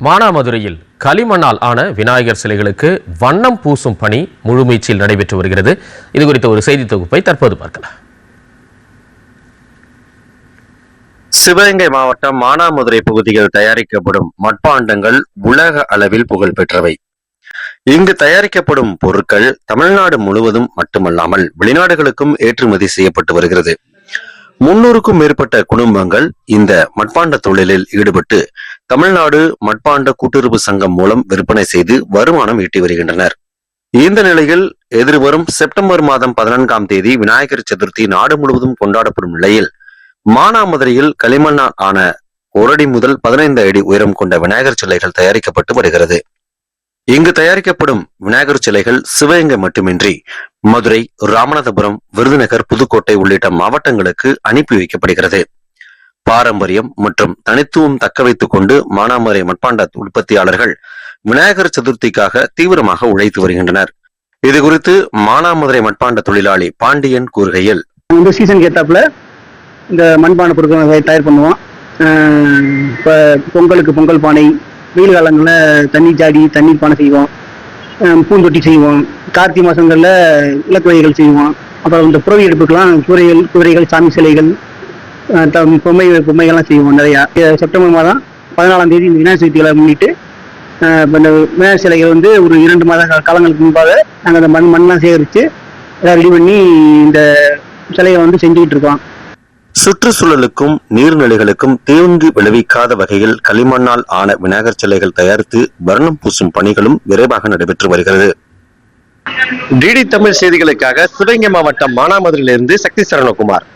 மானாமதுரையில் களிமண்ணால் ஆன விநாயகர் சிலைகளுக்கு வண்ணம் பூசும் பணி முழுமூச்சில் நடைபெற்று வருகிறது. இது குறித்த ஒரு செய்தி தொகுப்பை தற்போது பார்க்கலாம். சிவகங்கை மாவட்டம் மானாமதுரை பகுதியில் தயாரிக்கப்படும் மட்பாண்டங்கள் உலக அளவில் புகழ் பெற்றவை. இங்கு தயாரிக்கப்படும் பொருட்கள் தமிழ்நாடு முழுவதும் மட்டுமல்லாமல் வெளிநாடுகளுக்கும் ஏற்றுமதி செய்யப்பட்டு வருகிறது. 300க்கும் மேற்பட்ட குடும்பங்கள் இந்த மட்பாண்ட தொழிலில் ஈடுபட்டு தமிழ்நாடு மட்பாண்ட கூட்டுறவு சங்கம் மூலம் விற்பனை செய்து வருமானம் ஈட்டி வருகின்றனர். இந்த நிலையில் எதிர்வரும் செப்டம்பர் மாதம் 14ஆம் தேதி விநாயகர் சதுர்த்தி நாடு முழுவதும் கொண்டாடப்படும் நிலையில் மானாமதுரையில் களிமண்ணால் ஆன 1 அடி முதல் 15 அடி உயரம் கொண்ட விநாயகர் சிலைகள் தயாரிக்கப்பட்டு வருகிறது. இங்கு தயாரிக்கப்படும் விநாயகர் சிலைகள் சிவகங்கை மட்டுமின்றி மதுரை, ராமநாதபுரம், விருதுநகர், புதுக்கோட்டை உள்ளிட்ட மாவட்டங்களுக்கு அனுப்பி வைக்கப்படுகிறது. பாரம்பரியம் மற்றும் தனித்துவம் தக்க வைத்துக் கொண்டு மானாமதுரை மட்பாண்ட உற்பத்தியாளர்கள் விநாயகர் சதுர்த்திக்காக தீவிரமாக உழைத்து வருகின்றனர். இது குறித்து மானாமதுரை மட்பாண்ட தொழிலாளி பாண்டியன் கூறுகையில், இந்த சீசன் ஏத்தாப்புல இந்த மண்பானை பொருட்கள் தயார் பண்ணுவோம். இப்போ பொங்கலுக்கு பொங்கல் பானை, வெயில் காலங்களில் தண்ணி ஜாடி, தண்ணீர் பானை செய்வோம், பூந்தொட்டி செய்வோம், கார்த்திகை மாதங்களில் இலக்குவைகள் செய்வோம். அப்புறம் இந்த புறவி எடுப்புக்கெல்லாம் குதிரைகள், சாமி சிலைகள், பொம்மைகள்லாம் செய்வோம் நிறையா. செப்டம்பர் மாதம் 14ஆம் தேதி இந்த விநாயகர் சதுர்த்திகளை முன்னிட்டு இந்த விநாயகர் சிலைகள் ஒரு 2 மாத காலங்களுக்கு முன்பாக நாங்கள் அந்த மண்ணெலாம் சேகரித்து எல்லாம் ரெடி பண்ணி இந்த சிலையை செஞ்சுக்கிட்டு இருக்கோம். சுற்றுச்சூழலுக்கும் நீர்நிலைகளுக்கும் தீங்கு விளைவிக்காத வகையில் களிமண்ணால் ஆன விநாயகர் சிலைகள் தயாரித்து வர்ணம் பூசும் பணிகளும் விரைவாக நடைபெற்று வருகிறது. டிடி தமிழ் செய்திகளுக்காக சிவகங்கை மாவட்டம் மானாமதுரையிலிருந்து சக்தி சரணகுமார்.